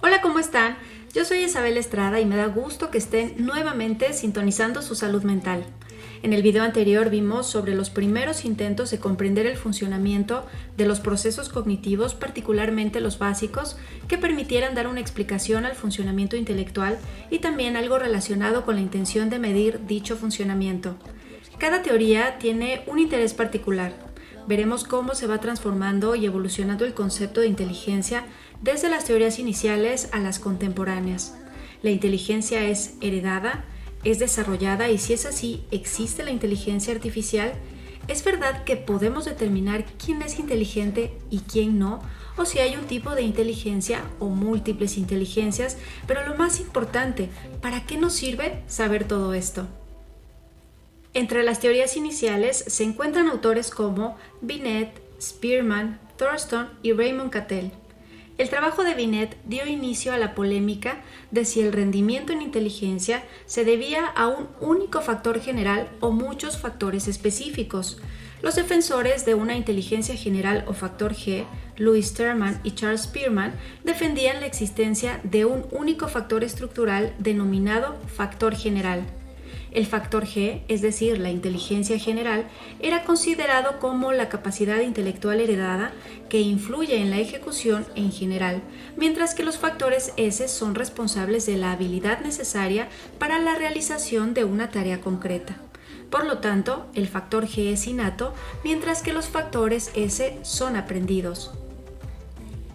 Hola, ¿cómo están? Yo soy Isabel Estrada y me da gusto que estén nuevamente sintonizando su salud mental. En el video anterior vimos sobre los primeros intentos de comprender el funcionamiento de los procesos cognitivos, particularmente los básicos, que permitieran dar una explicación al funcionamiento intelectual y también algo relacionado con la intención de medir dicho funcionamiento. Cada teoría tiene un interés particular. Veremos cómo se va transformando y evolucionando el concepto de inteligencia desde las teorías iniciales a las contemporáneas. ¿La inteligencia es heredada? ¿Es desarrollada? Y si es así, ¿existe la inteligencia artificial? ¿Es verdad que podemos determinar quién es inteligente y quién no? ¿O si hay un tipo de inteligencia o múltiples inteligencias? Pero lo más importante, ¿para qué nos sirve saber todo esto? Entre las teorías iniciales se encuentran autores como Binet, Spearman, Thurston y Raymond Cattell. El trabajo de Binet dio inicio a la polémica de si el rendimiento en inteligencia se debía a un único factor general o muchos factores específicos. Los defensores de una inteligencia general o factor G, Louis Terman y Charles Spearman, defendían la existencia de un único factor estructural denominado factor general. El factor G, es decir, la inteligencia general, era considerado como la capacidad intelectual heredada que influye en la ejecución en general, mientras que los factores S son responsables de la habilidad necesaria para la realización de una tarea concreta. Por lo tanto, el factor G es innato, mientras que los factores S son aprendidos.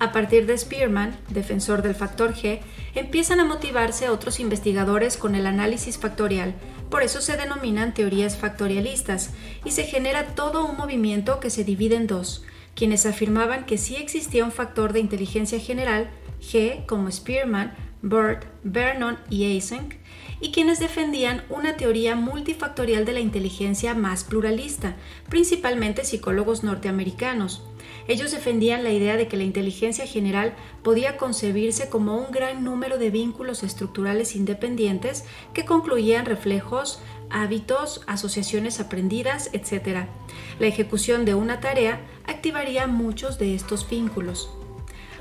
A partir de Spearman, defensor del factor G, empiezan a motivarse otros investigadores con el análisis factorial, por eso se denominan teorías factorialistas, y se genera todo un movimiento que se divide en dos, quienes afirmaban que sí existía un factor de inteligencia general, G, como Spearman, Bird, Vernon y Eysenck, y quienes defendían una teoría multifactorial de la inteligencia más pluralista, principalmente psicólogos norteamericanos. Ellos defendían la idea de que la inteligencia general podía concebirse como un gran número de vínculos estructurales independientes que concluían reflejos, hábitos, asociaciones aprendidas, etc. La ejecución de una tarea activaría muchos de estos vínculos.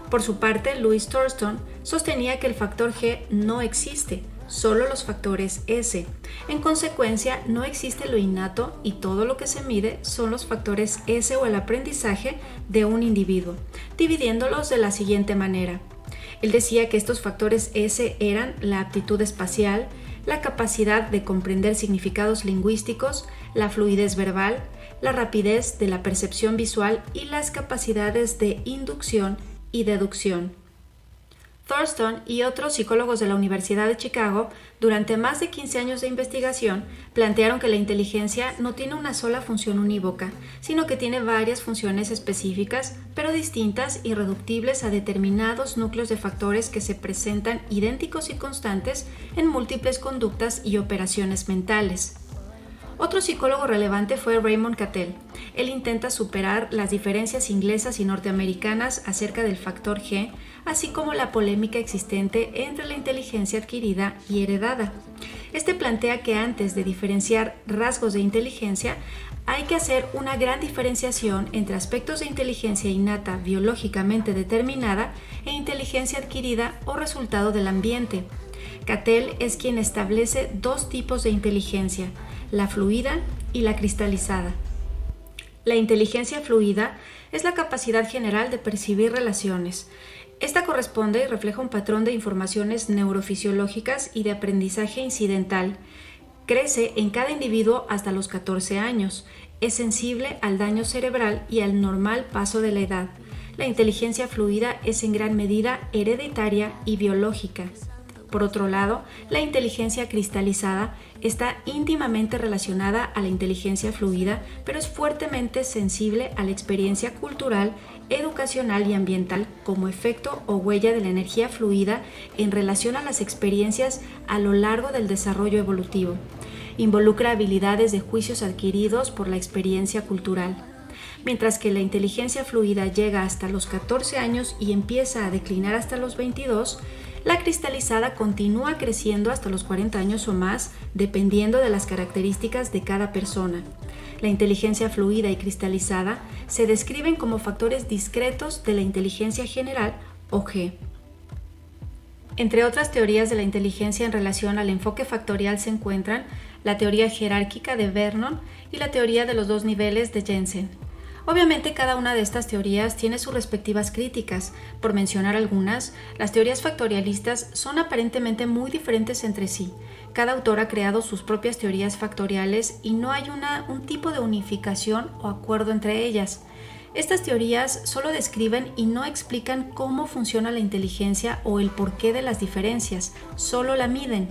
Por su parte, Louis Thurston sostenía que el factor G no existe, solo los factores S. En consecuencia, no existe lo innato y todo lo que se mide son los factores S o el aprendizaje de un individuo, dividiéndolos de la siguiente manera. Él decía que estos factores S eran la aptitud espacial, la capacidad de comprender significados lingüísticos, la fluidez verbal, la rapidez de la percepción visual y las capacidades de inducción y deducción. Thurston y otros psicólogos de la Universidad de Chicago, durante más de 15 años de investigación, plantearon que la inteligencia no tiene una sola función unívoca, sino que tiene varias funciones específicas, pero distintas y reductibles a determinados núcleos de factores que se presentan idénticos y constantes en múltiples conductas y operaciones mentales. Otro psicólogo relevante fue Raymond Cattell. Él intenta superar las diferencias inglesas y norteamericanas acerca del factor G, así como la polémica existente entre la inteligencia adquirida y heredada. Este plantea que antes de diferenciar rasgos de inteligencia, hay que hacer una gran diferenciación entre aspectos de inteligencia innata biológicamente determinada e inteligencia adquirida o resultado del ambiente. Cattell es quien establece dos tipos de inteligencia, la fluida y la cristalizada. La inteligencia fluida es la capacidad general de percibir relaciones. Esta corresponde y refleja un patrón de informaciones neurofisiológicas y de aprendizaje incidental. Crece en cada individuo hasta los 14 años. Es sensible al daño cerebral y al normal paso de la edad. La inteligencia fluida es en gran medida hereditaria y biológica. Por otro lado, la inteligencia cristalizada está íntimamente relacionada a la inteligencia fluida, pero es fuertemente sensible a la experiencia cultural, educacional y ambiental como efecto o huella de la energía fluida en relación a las experiencias a lo largo del desarrollo evolutivo. Involucra habilidades de juicios adquiridos por la experiencia cultural. Mientras que la inteligencia fluida llega hasta los 14 años y empieza a declinar hasta los 22, la cristalizada continúa creciendo hasta los 40 años o más, dependiendo de las características de cada persona. La inteligencia fluida y cristalizada se describen como factores discretos de la inteligencia general o G. Entre otras teorías de la inteligencia en relación al enfoque factorial se encuentran la teoría jerárquica de Vernon y la teoría de los dos niveles de Jensen. Obviamente cada una de estas teorías tiene sus respectivas críticas. Por mencionar algunas, las teorías factorialistas son aparentemente muy diferentes entre sí. Cada autor ha creado sus propias teorías factoriales y no hay un tipo de unificación o acuerdo entre ellas. Estas teorías solo describen y no explican cómo funciona la inteligencia o el porqué de las diferencias, solo la miden.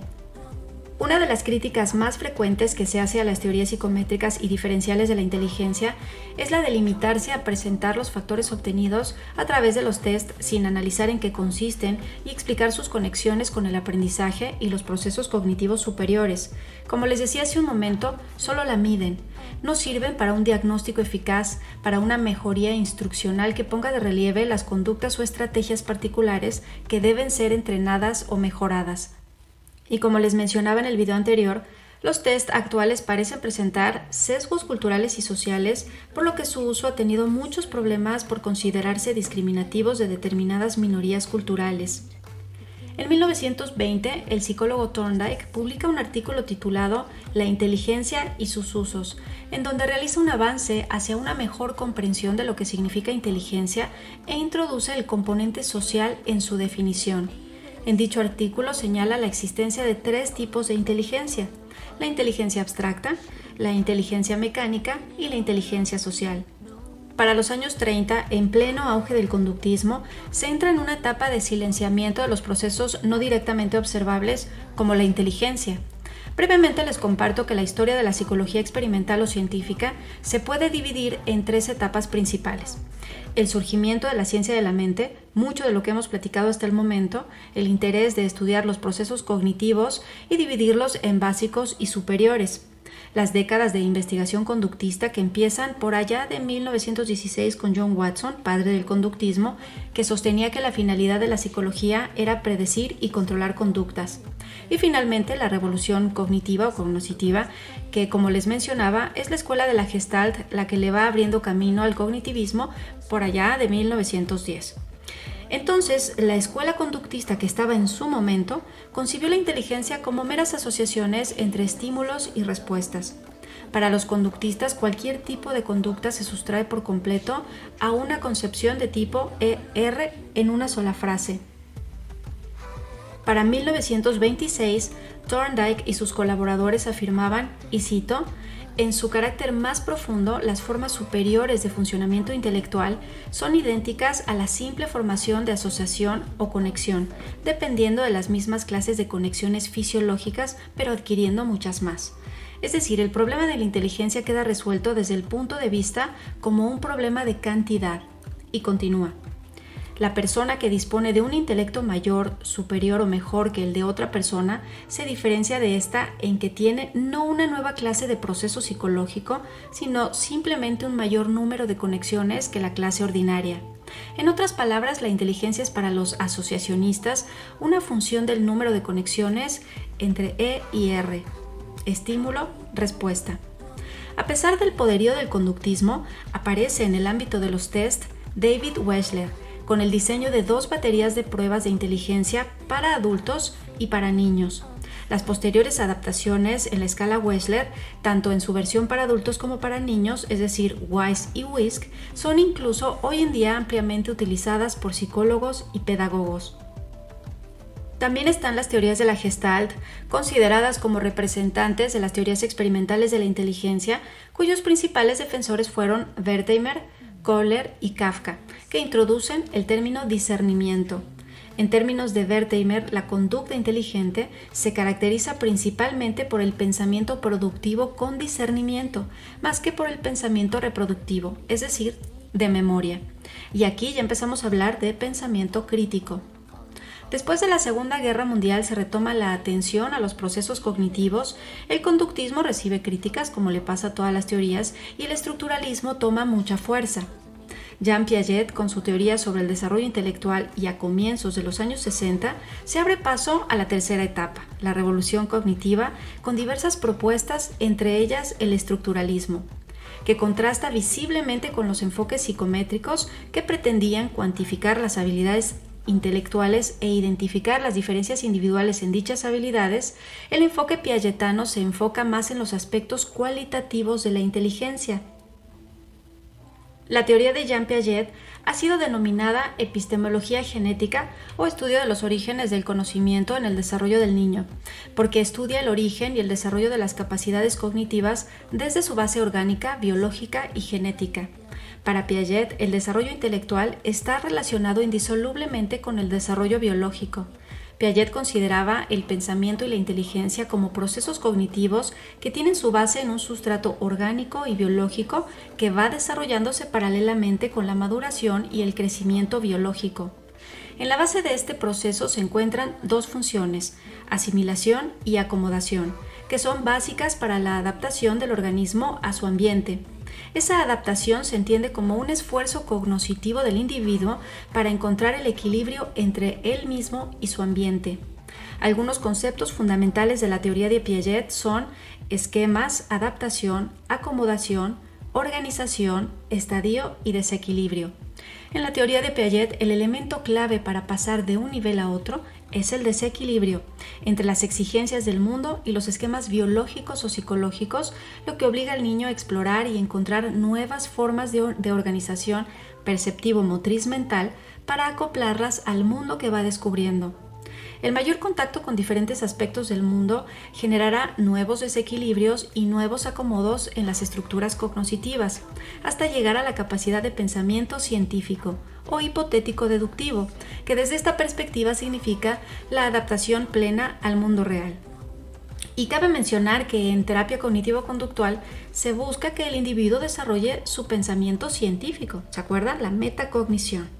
Una de las críticas más frecuentes que se hace a las teorías psicométricas y diferenciales de la inteligencia es la de limitarse a presentar los factores obtenidos a través de los test sin analizar en qué consisten y explicar sus conexiones con el aprendizaje y los procesos cognitivos superiores. Como les decía hace un momento, solo la miden. No sirven para un diagnóstico eficaz, para una mejoría instruccional que ponga de relieve las conductas o estrategias particulares que deben ser entrenadas o mejoradas. Y como les mencionaba en el video anterior, los test actuales parecen presentar sesgos culturales y sociales, por lo que su uso ha tenido muchos problemas por considerarse discriminativos de determinadas minorías culturales. En 1920, el psicólogo Thorndike publica un artículo titulado La inteligencia y sus usos, en donde realiza un avance hacia una mejor comprensión de lo que significa inteligencia e introduce el componente social en su definición. En dicho artículo señala la existencia de 3 tipos de inteligencia: la inteligencia abstracta, la inteligencia mecánica y la inteligencia social. Para los años 30, en pleno auge del conductismo, se entra en una etapa de silenciamiento de los procesos no directamente observables como la inteligencia. Brevemente les comparto que la historia de la psicología experimental o científica se puede dividir en 3 etapas principales: el surgimiento de la ciencia de la mente, mucho de lo que hemos platicado hasta el momento, el interés de estudiar los procesos cognitivos y dividirlos en básicos y superiores. Las décadas de investigación conductista que empiezan por allá de 1916 con John Watson, padre del conductismo, que sostenía que la finalidad de la psicología era predecir y controlar conductas. Y finalmente la revolución cognitiva o cognoscitiva, que como les mencionaba es la escuela de la Gestalt la que le va abriendo camino al cognitivismo por allá de 1910. Entonces, la escuela conductista que estaba en su momento concibió la inteligencia como meras asociaciones entre estímulos y respuestas. Para los conductistas, cualquier tipo de conducta se sustrae por completo a una concepción de tipo ER en una sola frase. Para 1926, Thorndike y sus colaboradores afirmaban, y cito, en su carácter más profundo, las formas superiores de funcionamiento intelectual son idénticas a la simple formación de asociación o conexión, dependiendo de las mismas clases de conexiones fisiológicas, pero adquiriendo muchas más. Es decir, el problema de la inteligencia queda resuelto desde el punto de vista como un problema de cantidad. Y continúa. La persona que dispone de un intelecto mayor, superior o mejor que el de otra persona se diferencia de esta en que tiene no una nueva clase de proceso psicológico, sino simplemente un mayor número de conexiones que la clase ordinaria. En otras palabras, la inteligencia es para los asociacionistas una función del número de conexiones entre E y R. Estímulo, respuesta. A pesar del poderío del conductismo, aparece en el ámbito de los test David Wechsler, con el diseño de 2 baterías de pruebas de inteligencia para adultos y para niños. Las posteriores adaptaciones en la escala Wechsler, tanto en su versión para adultos como para niños, es decir, WISE y WISC, son incluso hoy en día ampliamente utilizadas por psicólogos y pedagogos. También están las teorías de la Gestalt, consideradas como representantes de las teorías experimentales de la inteligencia, cuyos principales defensores fueron Wertheimer, Kohler y Kafka, que introducen el término discernimiento. En términos de Wertheimer, la conducta inteligente se caracteriza principalmente por el pensamiento productivo con discernimiento, más que por el pensamiento reproductivo, es decir, de memoria. Y aquí ya empezamos a hablar de pensamiento crítico. Después de la Segunda Guerra Mundial se retoma la atención a los procesos cognitivos, el conductismo recibe críticas como le pasa a todas las teorías y el estructuralismo toma mucha fuerza. Jean Piaget, con su teoría sobre el desarrollo intelectual y a comienzos de los años 60, se abre paso a la tercera etapa, la revolución cognitiva, con diversas propuestas, entre ellas el estructuralismo, que contrasta visiblemente con los enfoques psicométricos que pretendían cuantificar las habilidades intelectuales e identificar las diferencias individuales en dichas habilidades, el enfoque piagetano se enfoca más en los aspectos cualitativos de la inteligencia. La teoría de Jean Piaget ha sido denominada epistemología genética o estudio de los orígenes del conocimiento en el desarrollo del niño, porque estudia el origen y el desarrollo de las capacidades cognitivas desde su base orgánica, biológica y genética. Para Piaget, el desarrollo intelectual está relacionado indisolublemente con el desarrollo biológico. Piaget consideraba el pensamiento y la inteligencia como procesos cognitivos que tienen su base en un sustrato orgánico y biológico que va desarrollándose paralelamente con la maduración y el crecimiento biológico. En la base de este proceso se encuentran dos funciones, asimilación y acomodación, que son básicas para la adaptación del organismo a su ambiente. Esa adaptación se entiende como un esfuerzo cognoscitivo del individuo para encontrar el equilibrio entre él mismo y su ambiente. Algunos conceptos fundamentales de la teoría de Piaget son esquemas, adaptación, acomodación, organización, estadio y desequilibrio. En la teoría de Piaget, el elemento clave para pasar de un nivel a otro es el desequilibrio entre las exigencias del mundo y los esquemas biológicos o psicológicos, lo que obliga al niño a explorar y encontrar nuevas formas de organización perceptivo-motriz mental para acoplarlas al mundo que va descubriendo. El mayor contacto con diferentes aspectos del mundo generará nuevos desequilibrios y nuevos acomodos en las estructuras cognitivas, hasta llegar a la capacidad de pensamiento científico o hipotético deductivo, que desde esta perspectiva significa la adaptación plena al mundo real. Y cabe mencionar que en terapia cognitivo-conductual se busca que el individuo desarrolle su pensamiento científico, ¿se acuerdan? La metacognición.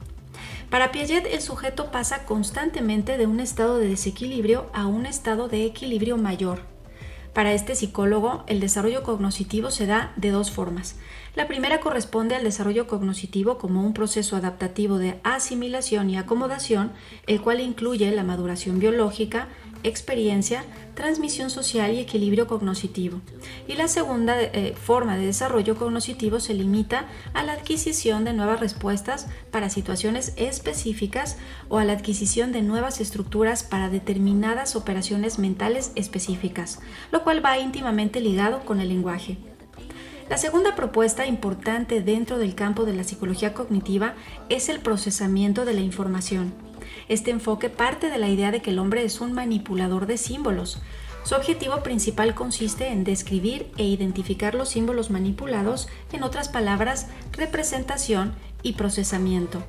Para Piaget, el sujeto pasa constantemente de un estado de desequilibrio a un estado de equilibrio mayor. Para este psicólogo, el desarrollo cognoscitivo se da de dos formas. La primera corresponde al desarrollo cognoscitivo como un proceso adaptativo de asimilación y acomodación, el cual incluye la maduración biológica, experiencia, transmisión social y equilibrio cognoscitivo. Y la segunda forma de desarrollo cognoscitivo se limita a la adquisición de nuevas respuestas para situaciones específicas o a la adquisición de nuevas estructuras para determinadas operaciones mentales específicas, lo cual va íntimamente ligado con el lenguaje. La segunda propuesta importante dentro del campo de la psicología cognitiva es el procesamiento de la información. Este enfoque parte de la idea de que el hombre es un manipulador de símbolos. Su objetivo principal consiste en describir e identificar los símbolos manipulados, en otras palabras, representación y procesamiento.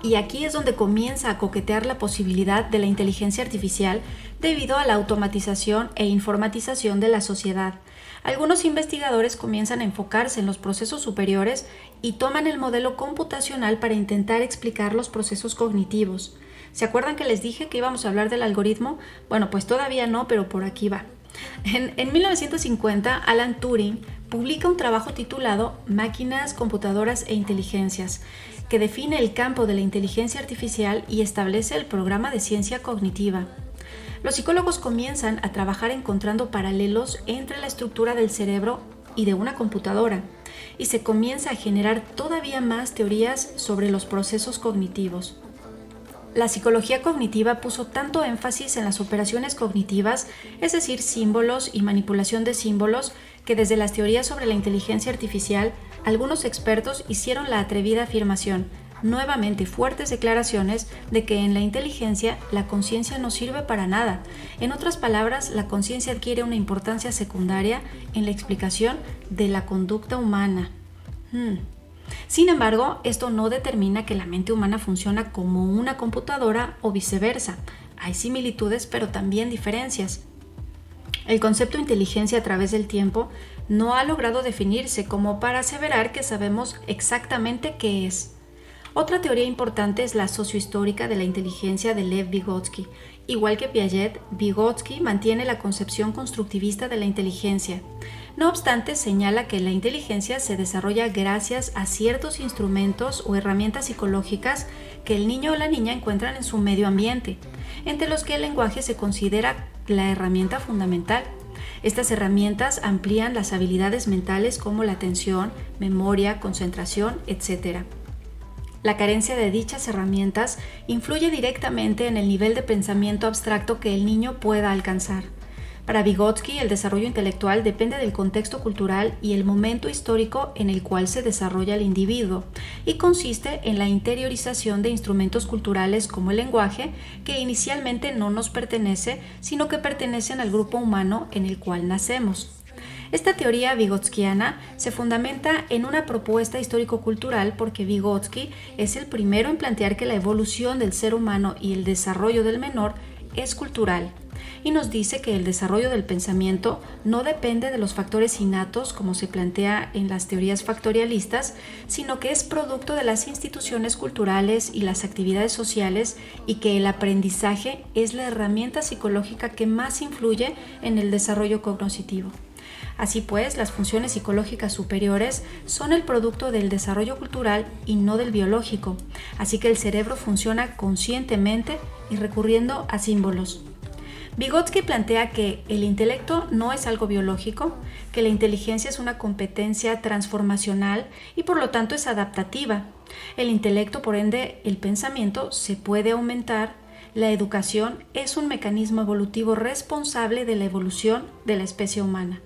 Y aquí es donde comienza a coquetear la posibilidad de la inteligencia artificial debido a la automatización e informatización de la sociedad. Algunos investigadores comienzan a enfocarse en los procesos superiores y toman el modelo computacional para intentar explicar los procesos cognitivos. ¿Se acuerdan que les dije que íbamos a hablar del algoritmo? Bueno, pues todavía no, pero por aquí va. En 1950, Alan Turing publica un trabajo titulado Máquinas, computadoras e inteligencias, que define el campo de la inteligencia artificial y establece el programa de ciencia cognitiva. Los psicólogos comienzan a trabajar encontrando paralelos entre la estructura del cerebro y de una computadora, y se comienza a generar todavía más teorías sobre los procesos cognitivos. La psicología cognitiva puso tanto énfasis en las operaciones cognitivas, es decir, símbolos y manipulación de símbolos, que desde las teorías sobre la inteligencia artificial, algunos expertos hicieron la atrevida afirmación, nuevamente fuertes declaraciones, de que en la inteligencia la conciencia no sirve para nada. En otras palabras, la conciencia adquiere una importancia secundaria en la explicación de la conducta humana. Sin embargo, esto no determina que la mente humana funciona como una computadora o viceversa. Hay similitudes, pero también diferencias. El concepto inteligencia a través del tiempo no ha logrado definirse como para aseverar que sabemos exactamente qué es. Otra teoría importante es la sociohistórica de la inteligencia de Lev Vygotsky. Igual que Piaget, Vygotsky mantiene la concepción constructivista de la inteligencia. No obstante, señala que la inteligencia se desarrolla gracias a ciertos instrumentos o herramientas psicológicas que el niño o la niña encuentran en su medio ambiente, entre los que el lenguaje se considera la herramienta fundamental. Estas herramientas amplían las habilidades mentales como la atención, memoria, concentración, etc. La carencia de dichas herramientas influye directamente en el nivel de pensamiento abstracto que el niño pueda alcanzar. Para Vygotsky, el desarrollo intelectual depende del contexto cultural y el momento histórico en el cual se desarrolla el individuo, y consiste en la interiorización de instrumentos culturales como el lenguaje, que inicialmente no nos pertenece, sino que pertenecen al grupo humano en el cual nacemos. Esta teoría vygotskiana se fundamenta en una propuesta histórico-cultural porque Vygotsky es el primero en plantear que la evolución del ser humano y el desarrollo del menor es cultural, y nos dice que el desarrollo del pensamiento no depende de los factores innatos como se plantea en las teorías factorialistas, sino que es producto de las instituciones culturales y las actividades sociales, y que el aprendizaje es la herramienta psicológica que más influye en el desarrollo cognoscitivo. Así pues, las funciones psicológicas superiores son el producto del desarrollo cultural y no del biológico, así que el cerebro funciona conscientemente y recurriendo a símbolos. Vygotsky plantea que el intelecto no es algo biológico, que la inteligencia es una competencia transformacional y por lo tanto es adaptativa. El intelecto, por ende, el pensamiento se puede aumentar. La educación es un mecanismo evolutivo responsable de la evolución de la especie humana.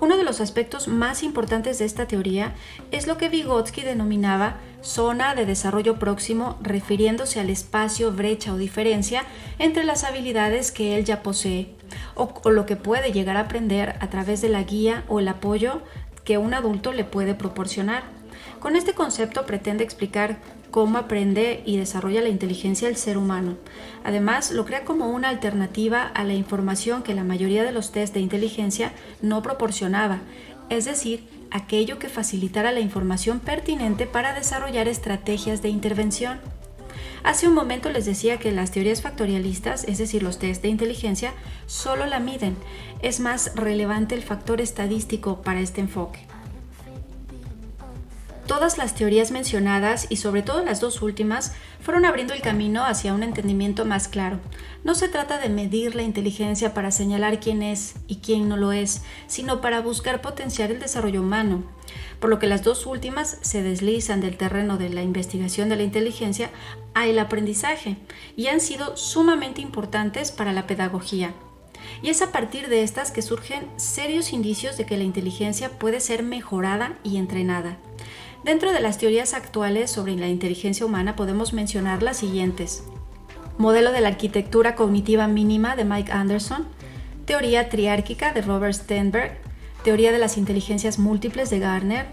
Uno de los aspectos más importantes de esta teoría es lo que Vygotsky denominaba zona de desarrollo próximo, refiriéndose al espacio, brecha o diferencia entre las habilidades que él ya posee o lo que puede llegar a aprender a través de la guía o el apoyo que un adulto le puede proporcionar. Con este concepto pretende explicar cómo aprende y desarrolla la inteligencia del ser humano. Además, lo crea como una alternativa a la información que la mayoría de los test de inteligencia no proporcionaba, es decir, aquello que facilitara la información pertinente para desarrollar estrategias de intervención. Hace un momento les decía que las teorías factorialistas, es decir, los test de inteligencia, solo la miden. Es más relevante el factor estadístico para este enfoque. Todas las teorías mencionadas, y sobre todo las dos últimas, fueron abriendo el camino hacia un entendimiento más claro. No se trata de medir la inteligencia para señalar quién es y quién no lo es, sino para buscar potenciar el desarrollo humano. Por lo que las dos últimas se deslizan del terreno de la investigación de la inteligencia al aprendizaje y han sido sumamente importantes para la pedagogía. Y es a partir de estas que surgen serios indicios de que la inteligencia puede ser mejorada y entrenada. Dentro de las teorías actuales sobre la inteligencia humana podemos mencionar las siguientes: modelo de la arquitectura cognitiva mínima de Mike Anderson, teoría triárquica de Robert Sternberg, teoría de las inteligencias múltiples de Gardner,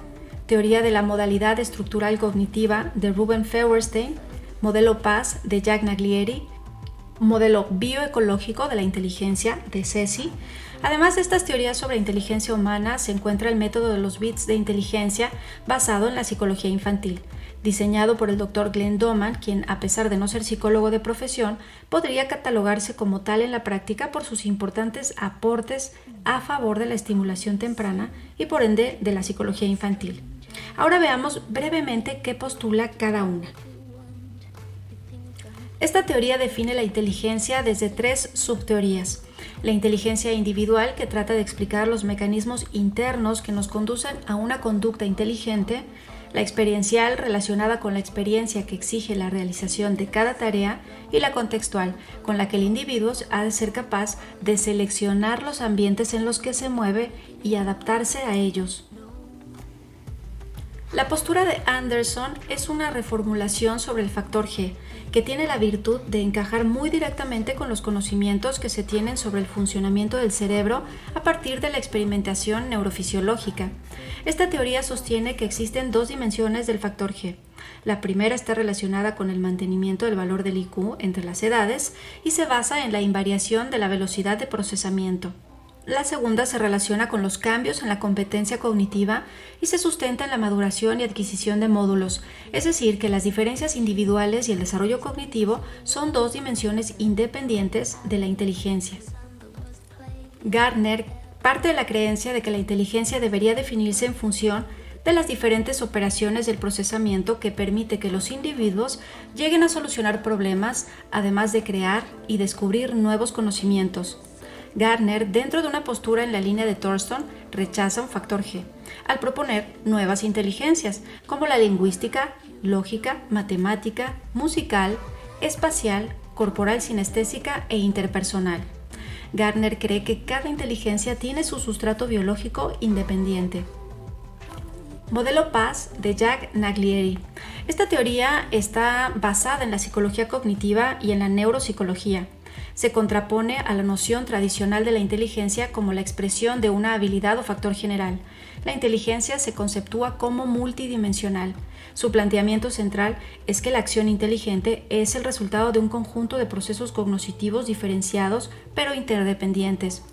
teoría de la modalidad estructural cognitiva de Ruben Feuerstein, modelo PAS de Jack Naglieri, modelo bioecológico de la inteligencia de Ceci. Además de estas teorías sobre inteligencia humana, se encuentra el método de los bits de inteligencia basado en la psicología infantil, diseñado por el Dr. Glenn Doman, quien, a pesar de no ser psicólogo de profesión, podría catalogarse como tal en la práctica por sus importantes aportes a favor de la estimulación temprana y por ende de la psicología infantil. Ahora veamos brevemente qué postula cada una. Esta teoría define la inteligencia desde tres subteorías: la inteligencia individual, que trata de explicar los mecanismos internos que nos conducen a una conducta inteligente; la experiencial, relacionada con la experiencia que exige la realización de cada tarea; y la contextual, con la que el individuo ha de ser capaz de seleccionar los ambientes en los que se mueve y adaptarse a ellos. La postura de Anderson es una reformulación sobre el factor G, que tiene la virtud de encajar muy directamente con los conocimientos que se tienen sobre el funcionamiento del cerebro a partir de la experimentación neurofisiológica. Esta teoría sostiene que existen dos dimensiones del factor G. La primera está relacionada con el mantenimiento del valor del IQ entre las edades y se basa en la invariación de la velocidad de procesamiento. La segunda se relaciona con los cambios en la competencia cognitiva y se sustenta en la maduración y adquisición de módulos, es decir, que las diferencias individuales y el desarrollo cognitivo son dos dimensiones independientes de la inteligencia. Gardner parte de la creencia de que la inteligencia debería definirse en función de las diferentes operaciones del procesamiento que permite que los individuos lleguen a solucionar problemas, además de crear y descubrir nuevos conocimientos. Gardner, dentro de una postura en la línea de Thurston, rechaza un factor G, al proponer nuevas inteligencias, como la lingüística lógica, matemática, musical, espacial, corporal sinestésica e interpersonal. Gardner cree que cada inteligencia tiene su sustrato biológico independiente. Modelo PAS de Jack Naglieri. Esta teoría está basada en la psicología cognitiva y en la neuropsicología. Se contrapone a la noción tradicional de la inteligencia como la expresión de una habilidad o factor general. La inteligencia se conceptúa como multidimensional. Su planteamiento central es que la acción inteligente es el resultado de un conjunto de procesos cognitivos diferenciados pero interdependientes.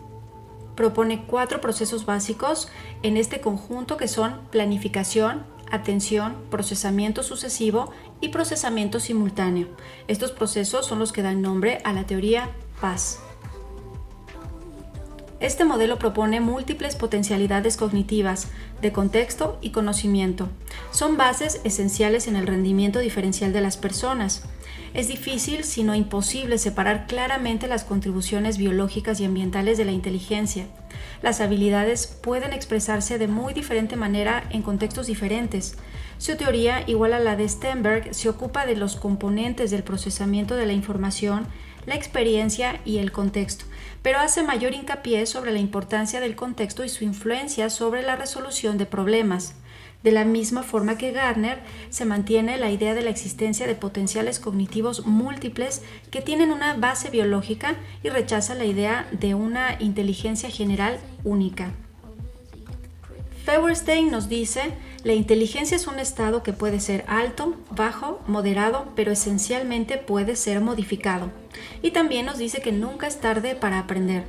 Propone 4 procesos básicos en este conjunto que son planificación, atención, procesamiento sucesivo y procesamiento simultáneo. Estos procesos son los que dan nombre a la teoría PAS. Este modelo propone múltiples potencialidades cognitivas, de contexto y conocimiento. Son bases esenciales en el rendimiento diferencial de las personas. Es difícil, si no imposible, separar claramente las contribuciones biológicas y ambientales de la inteligencia. Las habilidades pueden expresarse de muy diferente manera en contextos diferentes. Su teoría, igual a la de Sternberg, se ocupa de los componentes del procesamiento de la información, la experiencia y el contexto, pero hace mayor hincapié sobre la importancia del contexto y su influencia sobre la resolución de problemas. De la misma forma que Gardner, se mantiene la idea de la existencia de potenciales cognitivos múltiples que tienen una base biológica y rechaza la idea de una inteligencia general única. Feuerstein nos dice, la inteligencia es un estado que puede ser alto, bajo, moderado, pero esencialmente puede ser modificado. Y también nos dice que nunca es tarde para aprender.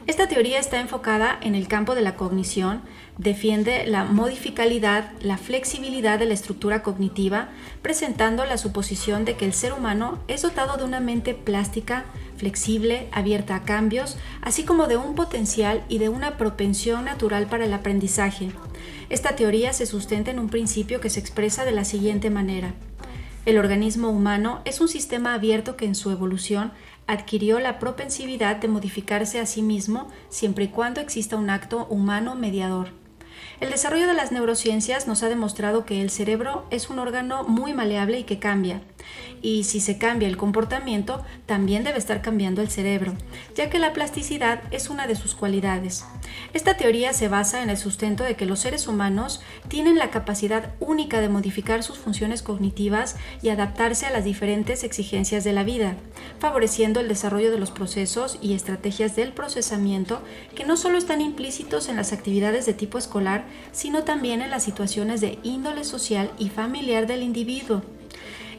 Esta teoría está enfocada en el campo de la cognición, defiende la modificabilidad, la flexibilidad de la estructura cognitiva, presentando la suposición de que el ser humano es dotado de una mente plástica, flexible, abierta a cambios, así como de un potencial y de una propensión natural para el aprendizaje. Esta teoría se sustenta en un principio que se expresa de la siguiente manera. El organismo humano es un sistema abierto que en su evolución adquirió la propensividad de modificarse a sí mismo siempre y cuando exista un acto humano mediador. El desarrollo de las neurociencias nos ha demostrado que el cerebro es un órgano muy maleable y que cambia. Y si se cambia el comportamiento, también debe estar cambiando el cerebro, ya que la plasticidad es una de sus cualidades. Esta teoría se basa en el sustento de que los seres humanos tienen la capacidad única de modificar sus funciones cognitivas y adaptarse a las diferentes exigencias de la vida, favoreciendo el desarrollo de los procesos y estrategias del procesamiento que no solo están implícitos en las actividades de tipo escolar, sino también en las situaciones de índole social y familiar del individuo.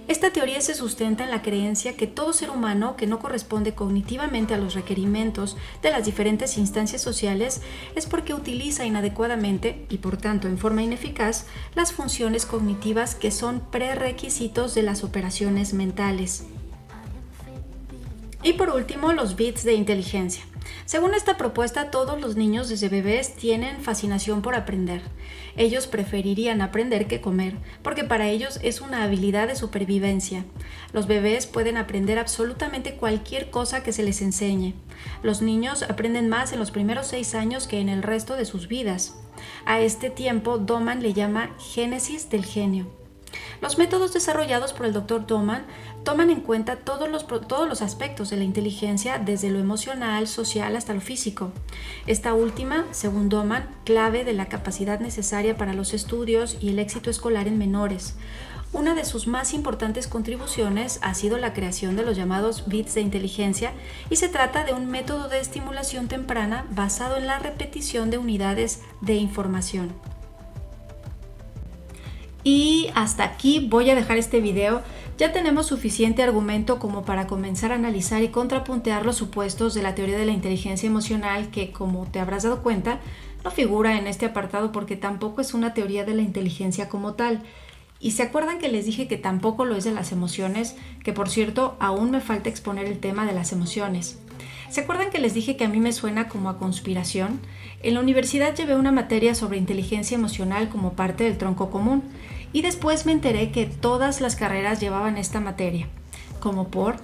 Esta teoría se sustenta en la creencia que todo ser humano que no corresponde cognitivamente a los requerimientos de las diferentes instancias sociales es porque utiliza inadecuadamente y por tanto en forma ineficaz las funciones cognitivas que son prerequisitos de las operaciones mentales. Y por último, los bits de inteligencia. Según esta propuesta, todos los niños desde bebés tienen fascinación por aprender. Ellos preferirían aprender que comer, porque para ellos es una habilidad de supervivencia. Los bebés pueden aprender absolutamente cualquier cosa que se les enseñe. Los niños aprenden más en los primeros 6 años que en el resto de sus vidas. A este tiempo, Doman le llama génesis del genio. Los métodos desarrollados por el Dr. Doman toman en cuenta todos los aspectos de la inteligencia, desde lo emocional, social hasta lo físico. Esta última, según Doman, clave de la capacidad necesaria para los estudios y el éxito escolar en menores. Una de sus más importantes contribuciones ha sido la creación de los llamados bits de inteligencia, y se trata de un método de estimulación temprana basado en la repetición de unidades de información. Y hasta aquí voy a dejar este video. Ya tenemos suficiente argumento como para comenzar a analizar y contrapuntear los supuestos de la teoría de la inteligencia emocional que, como te habrás dado cuenta, no figura en este apartado porque tampoco es una teoría de la inteligencia como tal. Y se acuerdan que les dije que tampoco lo es de las emociones, que por cierto aún me falta exponer el tema de las emociones. ¿Se acuerdan que les dije que a mí me suena como a conspiración? En la universidad llevé una materia sobre inteligencia emocional como parte del tronco común y después me enteré que todas las carreras llevaban esta materia. ¿Cómo por?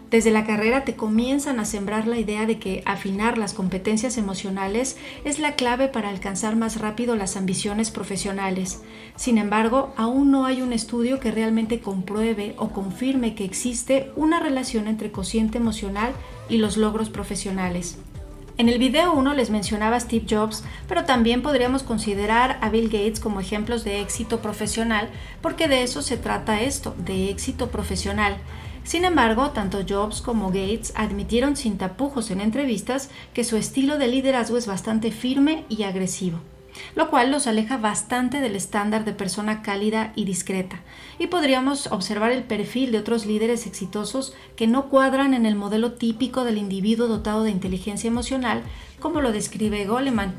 Desde la carrera te comienzan a sembrar la idea de que afinar las competencias emocionales es la clave para alcanzar más rápido las ambiciones profesionales. Sin embargo, aún no hay un estudio que realmente compruebe o confirme que existe una relación entre cociente emocional y los logros profesionales. En el video 1 les mencionaba a Steve Jobs, pero también podríamos considerar a Bill Gates como ejemplos de éxito profesional, porque de eso se trata esto, de éxito profesional. Sin embargo, tanto Jobs como Gates admitieron sin tapujos en entrevistas que su estilo de liderazgo es bastante firme y agresivo, lo cual los aleja bastante del estándar de persona cálida y discreta. Y podríamos observar el perfil de otros líderes exitosos que no cuadran en el modelo típico del individuo dotado de inteligencia emocional, como lo describe Goleman.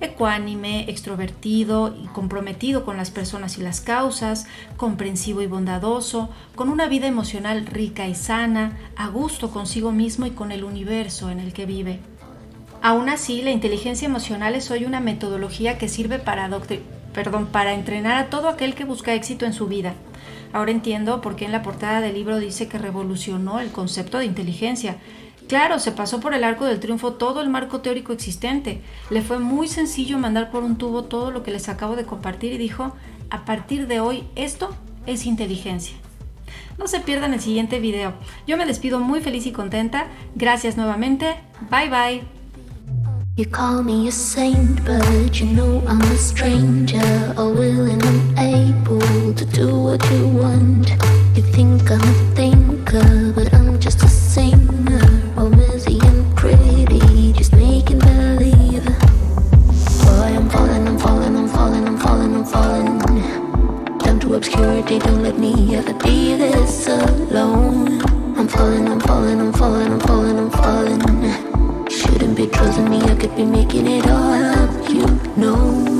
Ecuánime, extrovertido y comprometido con las personas y las causas, comprensivo y bondadoso, con una vida emocional rica y sana, a gusto consigo mismo y con el universo en el que vive. Aún así, la inteligencia emocional es hoy una metodología que sirve para entrenar a todo aquel que busca éxito en su vida. Ahora entiendo por qué en la portada del libro dice que revolucionó el concepto de inteligencia. Claro, se pasó por el arco del triunfo todo el marco teórico existente. Le fue muy sencillo mandar por un tubo todo lo que les acabo de compartir y dijo, a partir de hoy esto es inteligencia. No se pierdan el siguiente video. Yo me despido muy feliz y contenta. Gracias nuevamente. Bye bye. You call me a saint, but you know I'm a stranger, all willing and able to do what you want. You think I'm a thinker, but I'm just a singer, all busy and pretty, just making believe. Boy, I'm falling, I'm falling, I'm falling, I'm falling, I'm falling down to obscurity, don't let me ever be this alone. I'm falling, I'm falling, I'm falling, I'm falling, I'm falling. Shouldn't be trusting me, I could be making it all up, you know.